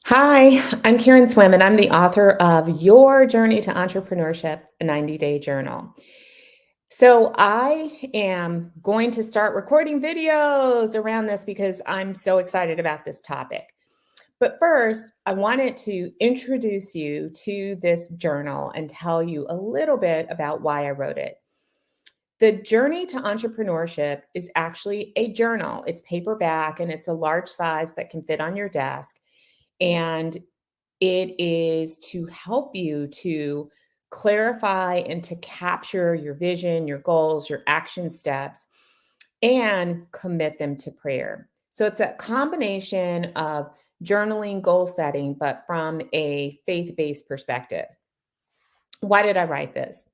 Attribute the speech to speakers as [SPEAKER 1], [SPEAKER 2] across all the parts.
[SPEAKER 1] Hi, I'm Karen Swim, and I'm the author of Your Journey to Entrepreneurship, a 90-Day Journal. So, I am going to start recording videos around this because I'm so excited about this topic. But first, I wanted to introduce you to this journal and tell you a little bit about why I wrote it. The Journey to Entrepreneurship is actually a journal. It's paperback and it's a large size that can fit on your desk. And it is to help you to clarify and to capture your vision, your goals, your action steps, and commit them to prayer. So it's a combination of journaling, goal setting, but from a faith based perspective. Why did I write this?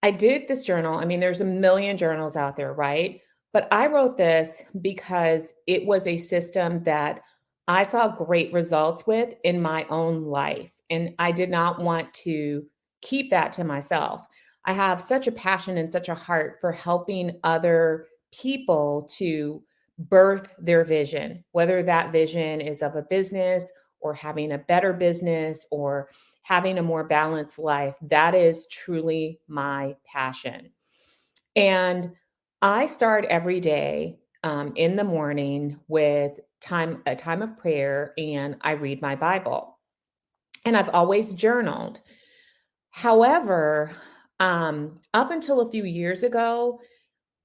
[SPEAKER 1] I did this journal. I mean, there's a million journals out there, right? But I wrote this because it was a system that I saw great results with in my own life. And I did not want to keep that to myself. I have such a passion and such a heart for helping other people to birth their vision, whether that vision is of a business or having a better business or having a more balanced life. That is truly my passion. And I start every day in the morning with a time of prayer, and I read my Bible. And I've always journaled. However, up until a few years ago,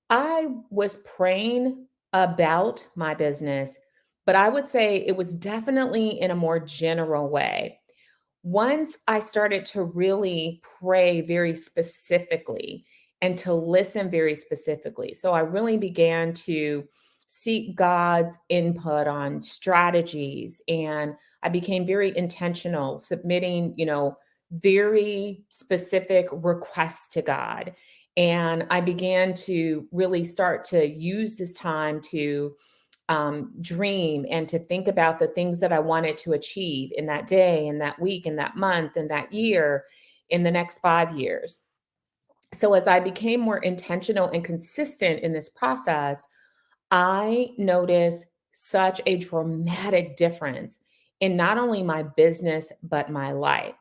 [SPEAKER 1] I was praying about my business, but I would say it was definitely in a more general way. Once I started to really pray very specifically and to listen very specifically, so I really began to seek God's input on strategies, and I became very intentional, submitting, very specific requests to God. And I began to really start to use this time to dream and to think about the things that I wanted to achieve in that day, in that week, in that month, in that year, in the next 5 years. So, as I became more intentional and consistent in this process, I noticed such a dramatic difference in not only my business, but my life.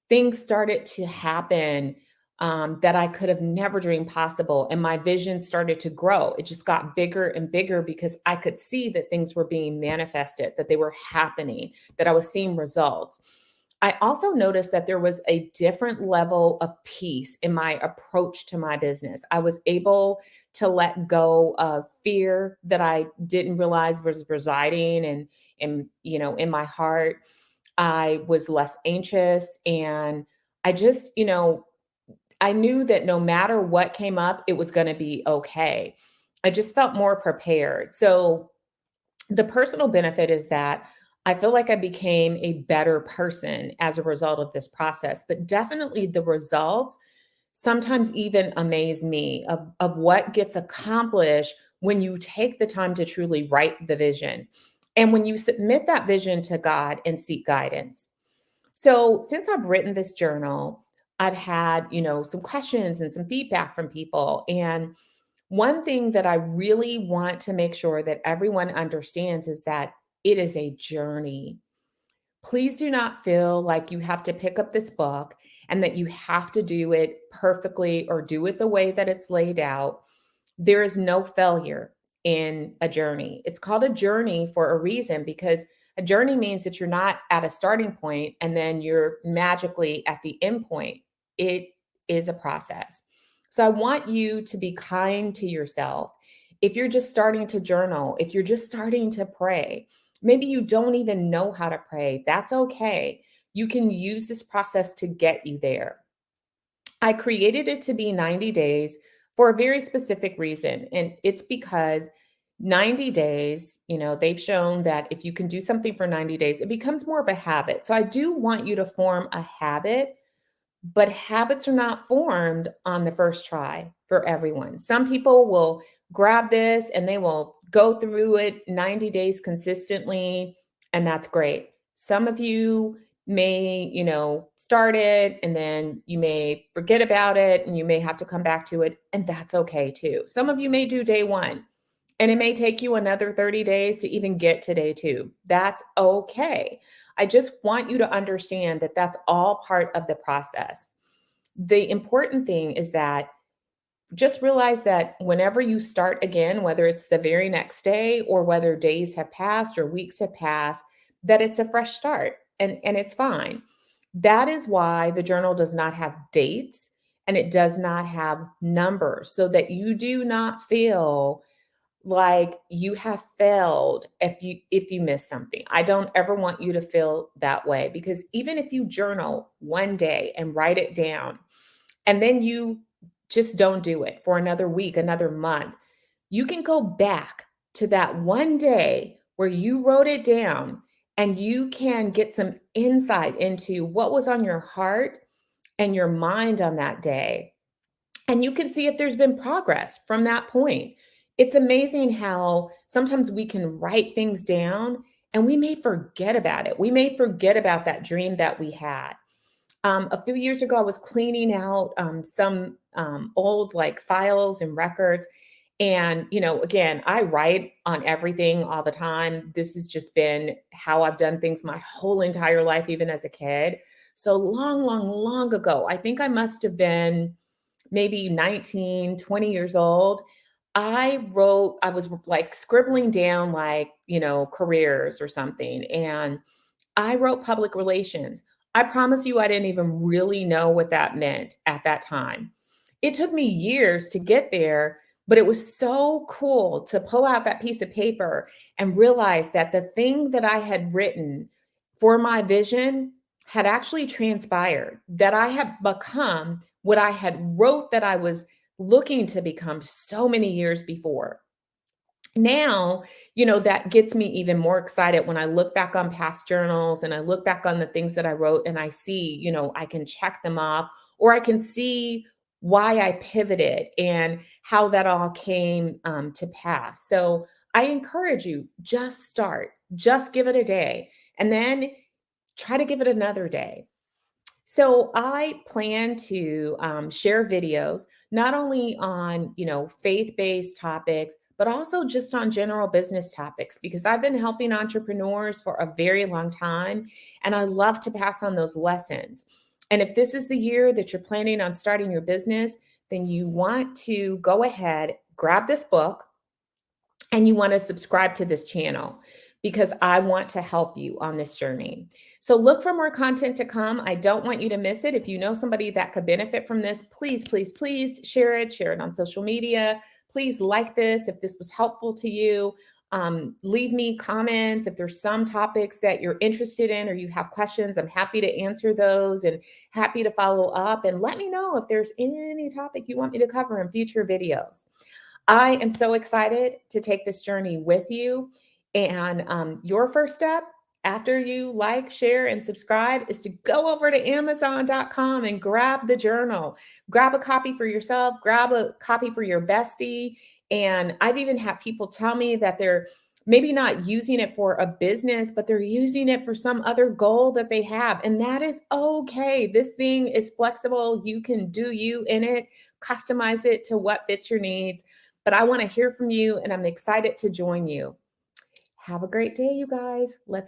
[SPEAKER 1] Things started to happen that I could have never dreamed possible. And my vision started to grow. It just got bigger and bigger because I could see that things were being manifested, that they were happening, that I was seeing results. I also noticed that there was a different level of peace in my approach to my business. I was able to let go of fear that I didn't realize was residing in my heart. I was less anxious, and I just, I knew that no matter what came up, it was going to be okay. I just felt more prepared. So the personal benefit is that I feel like I became a better person as a result of this process, but definitely the results sometimes even amaze me of what gets accomplished when you take the time to truly write the vision and when you submit that vision to God and seek guidance. So, since I've written this journal, I've had, some questions and some feedback from people. And one thing that I really want to make sure that everyone understands is that it is a journey. Please do not feel like you have to pick up this book and that you have to do it perfectly or do it the way that it's laid out. There is no failure in a journey. It's called a journey for a reason because a journey means that you're not at a starting point and then you're magically at the end point. It is a process. So I want you to be kind to yourself. If you're just starting to journal, if you're just starting to pray, maybe you don't even know how to pray, that's okay. You can use this process to get you there. I created it to be 90 days for a very specific reason. And it's because 90 days, they've shown that if you can do something for 90 days, it becomes more of a habit. So I do want you to form a habit, but habits are not formed on the first try for everyone. Some people will grab this and they will go through it 90 days consistently, and that's great. Some of you may, start it and then you may forget about it and you may have to come back to it, and that's okay too. Some of you may do day one And it may take you another 30 days to even get to day 2. That's okay. I just want you to understand that that's all part of the process. The important thing is that just realize that whenever you start again, whether it's the very next day or whether days have passed or weeks have passed, that it's a fresh start and it's fine. That is why the journal does not have dates and it does not have numbers so that you do not feel like you have failed if you miss something. I don't ever want you to feel that way because even if you journal one day and write it down and then you just don't do it for another week, another month, you can go back to that one day where you wrote it down and you can get some insight into what was on your heart and your mind on that day. And you can see if there's been progress from that point. It's amazing how sometimes we can write things down and we may forget about it. We may forget about that dream that we had. A few years ago, I was cleaning out some old like files and records. And, again, I write on everything all the time. This has just been how I've done things my whole entire life, even as a kid. So long, long, long ago, I think I must have been maybe 19, 20 years old. I was like scribbling down like, careers or something. And I wrote public relations. I promise you, I didn't even really know what that meant at that time. It took me years to get there, but it was so cool to pull out that piece of paper and realize that the thing that I had written for my vision had actually transpired, that I had become what I had wrote that I was looking to become so many years before. Now, that gets me even more excited when I look back on past journals and I look back on the things that I wrote and I see, I can check them off or I can see why I pivoted and how that all came to pass. So I encourage you, just start, just give it a day and then try to give it another day. So I plan to share videos not only on faith-based topics, but also just on general business topics because I've been helping entrepreneurs for a very long time, and I love to pass on those lessons. And if this is the year that you're planning on starting your business, then you want to go ahead, grab this book, and you want to subscribe to this channel because I want to help you on this journey. So look for more content to come. I don't want you to miss it. If you know somebody that could benefit from this, please, please, please share it on social media. Please like this if this was helpful to you. Leave me comments if there's some topics that you're interested in or you have questions. I'm happy to answer those and happy to follow up. And let me know if there's any topic you want me to cover in future videos. I am so excited to take this journey with you. And your first step after you like, share, and subscribe is to go over to Amazon.com and grab the journal. Grab a copy for yourself, grab a copy for your bestie. And I've even had people tell me that they're maybe not using it for a business, but they're using it for some other goal that they have. And that is okay. This thing is flexible. You can do you in it, customize it to what fits your needs. But I want to hear from you and I'm excited to join you. Have a great day, you guys. Let's